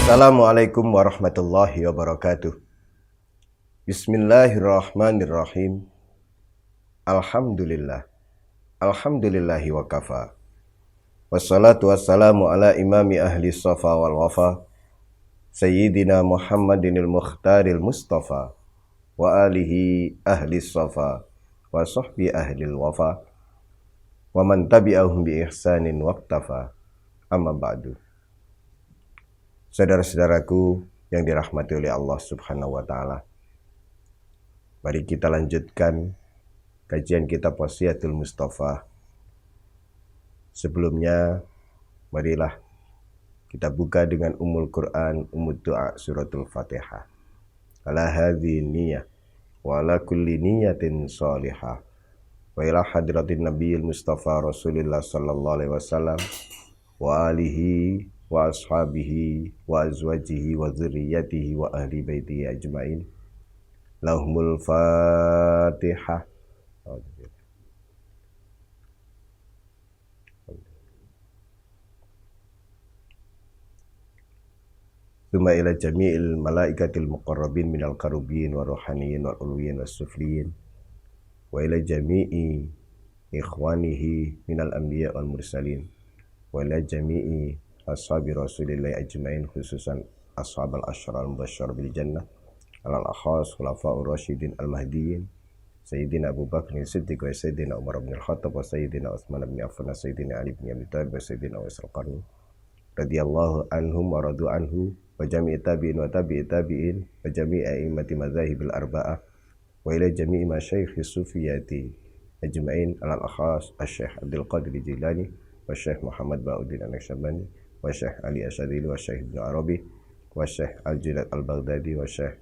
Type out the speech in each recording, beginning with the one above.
Assalamualaikum warahmatullahi wabarakatuh. Bismillahirrahmanirrahim. Alhamdulillah. Alhamdulillahi wa kafa. Wassalatu wassalamu ala imami ahli safa wal wafa, Sayyidina Muhammadinil Mukhtaril Mustafa, wa alihi ahli safa, wa sahbi ahlil wafa, wa man tabi'ahum bi ihsanin waqtafa. Amma ba'du. Saudara-saudaraku yang dirahmati oleh Allah Subhanahu wa taala. Mari kita lanjutkan kajian kitab Wasiyatul Mustafa. Sebelumnya, marilah kita buka dengan Ummul Quran, Ummud Du'a, Suratul Fatihah. Ala hadhi niyyah wa ala kulli niyyatin salihah. Wa ila hadratin Nabiyil Mustafa Rasulillah sallallahu alaihi wasallam wa alihi wa ashabihi wa azwajihi wa dzurriyyatihi wa ahli baitihi ajmain. Lahumul Fatihah. Tsumma ila jami'il malaikatil muqarrabin minal karubin wa ruhaniyin wal ulwiyin was sufliyin wa ila jami'i ikhwanihi minal anbiya wal mursalin wa ila jami'i ashabi Rasulillah ajmain, khususan ashabal asyara al-mubasysyar bil jannah alal akhas khulafa'ur rasyidin al-mahdiyyin Sayyidina Abu Bakr as-Siddiq wa Sayyidina Umar bin Al-Khattab wa Sayyidina Utsman bin Affan wa Sayyidina Ali bin Abi Thalib wa Sayyidina Uwais al-Qarni radhiyallahu anhum wa radu anhu wa jami'i tabi'in wa tabi'i tabi'in wa jami'i a'immati madzahibil arba'ah wa ila jami'i masyayikh sufiyati ajma'in alal akhas Asy-Syaikh Abdul Qadir Jilani wa Syekh Muhammad Ba'uddin An-Naqsyabandi wa Syekh Ali Asy'ari wa Syekh Ibnu Arabi wa Syekh Al-Junaid Al-Baghdadi wa Syekh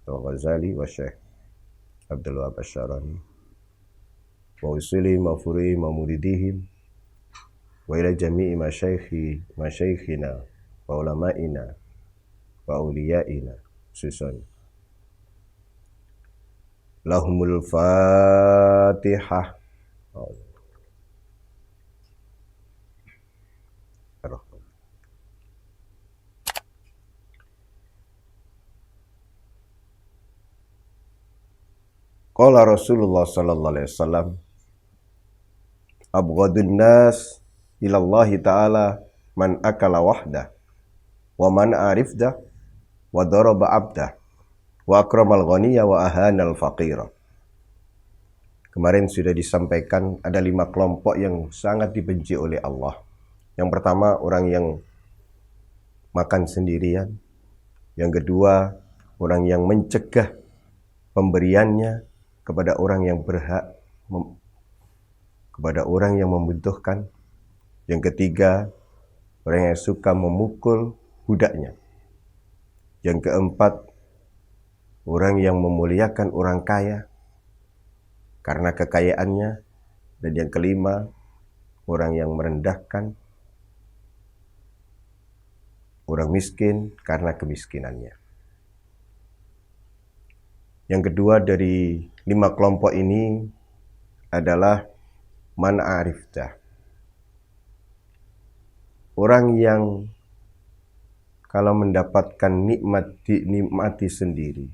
Al-Ghazali wa Syekh Abdul Wahab Asy-Syarani wa usuli mafuri mamuridihim wa ila jami'i masyayikhina wa ulama'ina wa awliyaina khususan. Lahumul Fatihah. Qala Rasulullah sallallahu alaihi wasallam, abghadun nas ilallahi ta'ala man akala wahdah wa man arifdah wa daraba abdah wa akramal ghaniyya wa ahanal faqira. Kemarin sudah disampaikan ada 5 kelompok yang sangat dibenci oleh Allah. Yang pertama, orang yang makan sendirian. Yang kedua, orang yang mencegah pemberiannya kepada orang yang berhak, kepada orang yang membutuhkan. Yang ketiga, orang yang suka memukul budaknya. Yang keempat, orang yang memuliakan orang kaya karena kekayaannya. Dan yang kelima, orang yang merendahkan orang miskin karena kemiskinannya. Yang kedua dari 5 kelompok ini adalah man arifdah. Orang yang kalau mendapatkan nikmat dinikmati sendiri,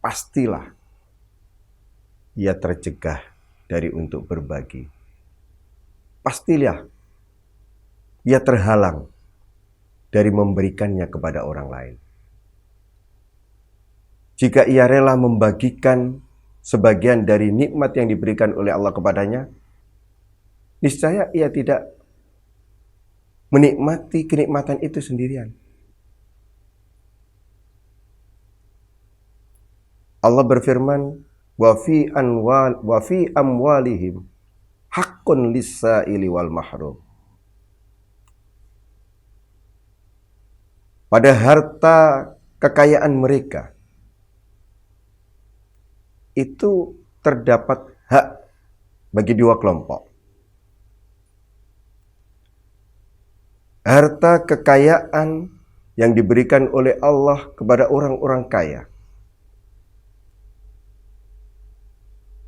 pastilah ia tercegah dari untuk berbagi. Pastilah ia terhalang dari memberikannya kepada orang lain. Jika ia rela membagikan sebagian dari nikmat yang diberikan oleh Allah kepadanya, niscaya ia tidak menikmati kenikmatan itu sendirian. Allah berfirman, wa fi amwalihim haqqun lis-sa'ili wal mahrum. Pada harta kekayaan mereka itu terdapat hak bagi 2 kelompok. Harta kekayaan yang diberikan oleh Allah kepada orang-orang kaya.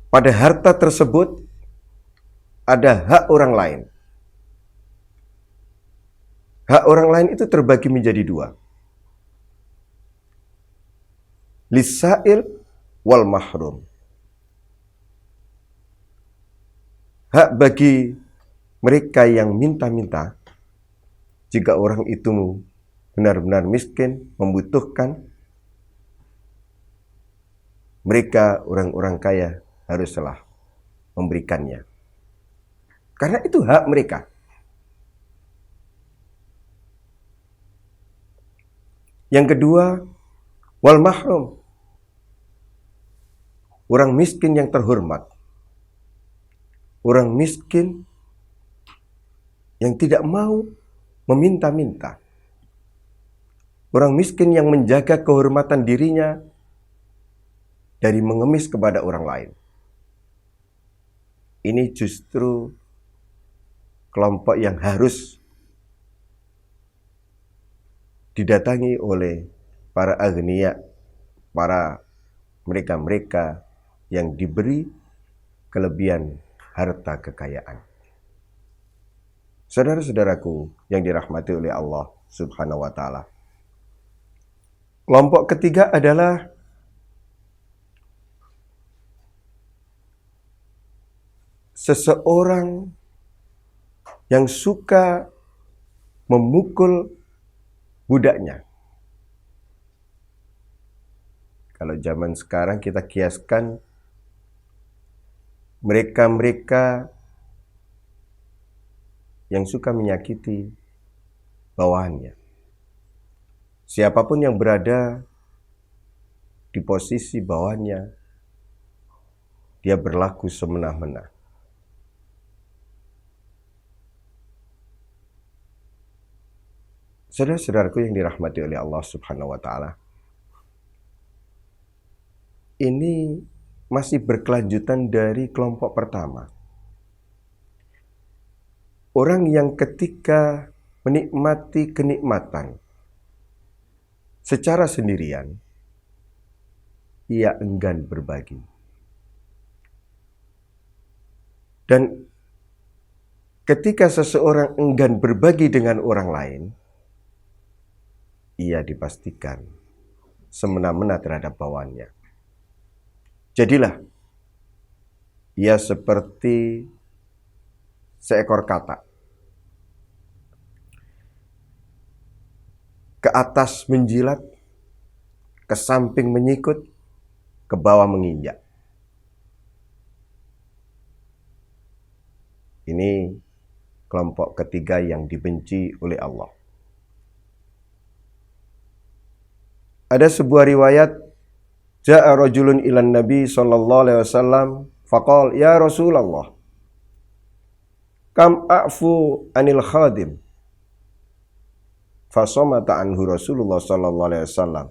Pada harta tersebut ada hak orang lain. Hak orang lain itu terbagi menjadi dua. Lisail wal mahrum. Hak bagi mereka yang minta-minta, jika orang itu benar-benar miskin, membutuhkan, mereka orang-orang kaya haruslah memberikannya. Karena itu hak mereka. Yang kedua, wal mahrum. Orang miskin yang terhormat. Orang miskin yang tidak mau meminta-minta. Orang miskin yang menjaga kehormatan dirinya dari mengemis kepada orang lain. Ini justru kelompok yang harus didatangi oleh para agniya, para mereka-mereka yang diberi kelebihan harta kekayaan. Saudara-saudaraku yang dirahmati oleh Allah Subhanahu wa taala. Kelompok ketiga adalah seseorang yang suka memukul budaknya. Kalau zaman sekarang kita kiaskan mereka-mereka yang suka menyakiti bawahannya. Siapapun yang berada di posisi bawahannya, dia berlaku semena-mena. Saudara-saudaraku yang dirahmati oleh Allah Subhanahu wa taala. Ini masih berkelanjutan dari kelompok pertama. Orang yang ketika menikmati kenikmatan secara sendirian, ia enggan berbagi. Dan ketika seseorang enggan berbagi dengan orang lain, ia dipastikan semena-mena terhadap bawahannya. Jadilah ia seperti seekor katak. Ke atas menjilat, ke samping menyikut, ke bawah menginjak. Ini kelompok ketiga yang dibenci oleh Allah. Ada sebuah riwayat, ja'a rajulun ilan Nabi sallallahu alaihi wasallam faqal ya Rasulullah kam a'fu anil khadim fasamata anhu Rasulullah sallallahu alaihi wasallam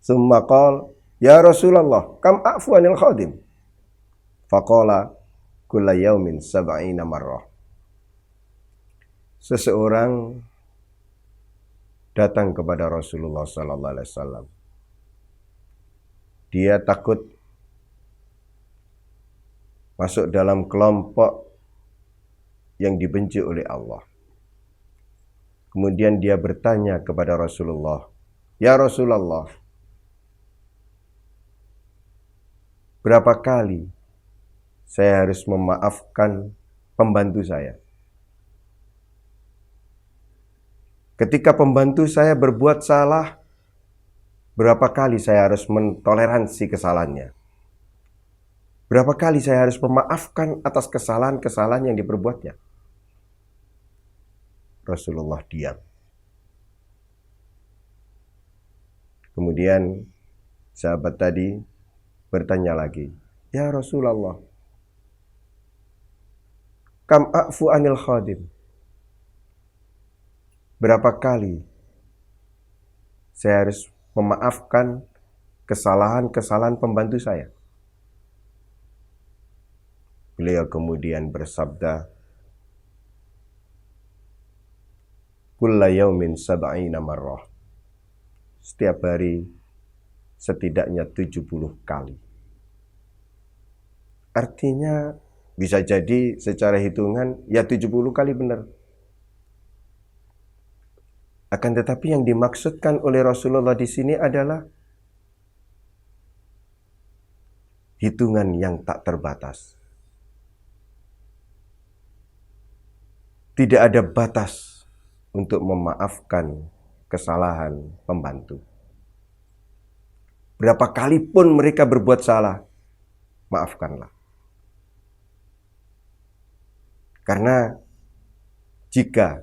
thumma qala ya Rasulullah kam a'fu anil khadim faqala kulla yaumin sab'ina marrah. Seseorang datang kepada Rasulullah sallallahu alaihi wasallam. Dia takut masuk dalam kelompok yang dibenci oleh Allah. Kemudian dia bertanya kepada Rasulullah, "Ya Rasulullah, berapa kali saya harus memaafkan pembantu saya? Ketika pembantu saya berbuat salah, berapa kali saya harus mentoleransi kesalahannya? Berapa kali saya harus memaafkan atas kesalahan-kesalahan yang diperbuatnya?" Rasulullah diam. Kemudian sahabat tadi bertanya lagi, "Ya Rasulullah, kam a'fu anil khadim? Berapa kali saya harus memaafkan kesalahan-kesalahan pembantu saya?" Beliau kemudian bersabda, kulla yaumin sab'ina marrah. Setiap hari setidaknya 70 kali. Artinya bisa jadi secara hitungan ya 70 kali benar. Akan tetapi yang dimaksudkan oleh Rasulullah di sini adalah hitungan yang tak terbatas. Tidak ada batas untuk memaafkan kesalahan pembantu. Berapa kali pun mereka berbuat salah, maafkanlah. Karena jika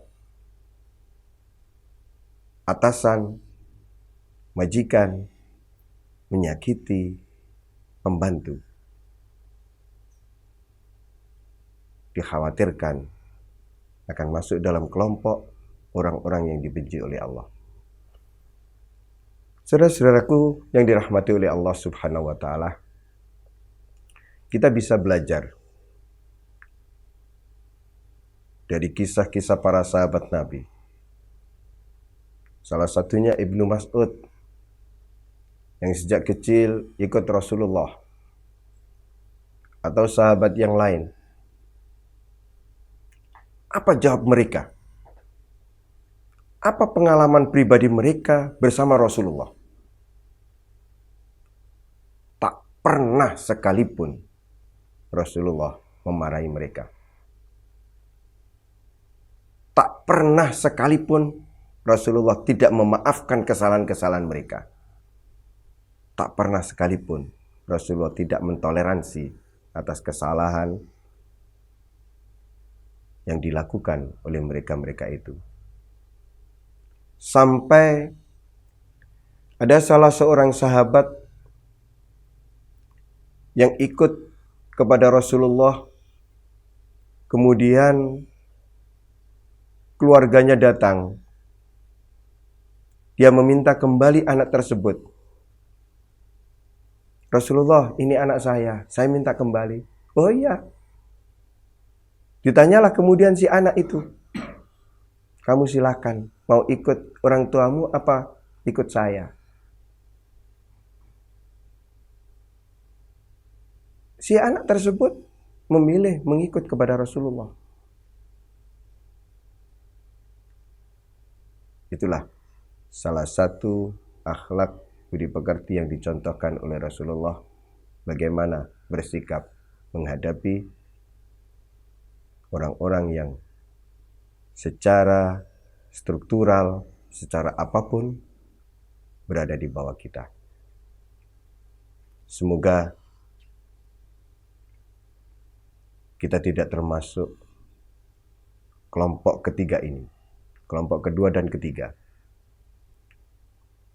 atasan, majikan menyakiti pembantu, dikhawatirkan akan masuk dalam kelompok orang-orang yang dibenci oleh Allah. Saudara-saudaraku yang dirahmati oleh Allah Subhanahu wa Ta'ala, kita bisa belajar dari kisah-kisah para sahabat Nabi. Salah satunya Ibnu Mas'ud yang sejak kecil ikut Rasulullah, atau sahabat yang lain. Apa jawab mereka? Apa pengalaman pribadi mereka bersama Rasulullah? Tak pernah sekalipun Rasulullah memarahi mereka. Tak pernah sekalipun Rasulullah tidak memaafkan kesalahan-kesalahan mereka. Tak pernah sekalipun Rasulullah tidak mentoleransi atas kesalahan yang dilakukan oleh mereka-mereka itu. Sampai ada salah seorang sahabat yang ikut kepada Rasulullah, kemudian keluarganya datang. Dia meminta kembali anak tersebut. Rasulullah, ini anak saya minta kembali. Oh iya. Ditanyalah kemudian si anak itu, kamu silakan, mau ikut orang tuamu apa ikut saya? Si anak tersebut memilih mengikut kepada Rasulullah. Itulah salah satu akhlak budi pekerti yang dicontohkan oleh Rasulullah, bagaimana bersikap menghadapi orang-orang yang secara struktural, secara apapun berada di bawah kita. Semoga kita tidak termasuk kelompok ketiga ini, kelompok kedua dan ketiga.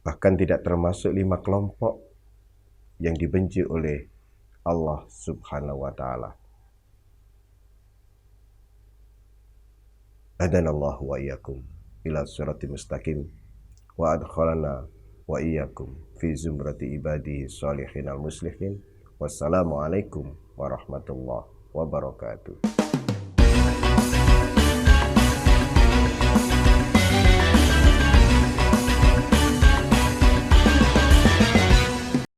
Bahkan tidak termasuk 5 kelompok yang dibenci oleh Allah Subhanahu wa Ta'ala. Hadanallahu wa iyyakum ila siratal mustaqim wa adkhalana wa iyyakum fi zumrati ibadihi sholihin al muslimin. Wassalamualaikum warahmatullahi wabarakatuh.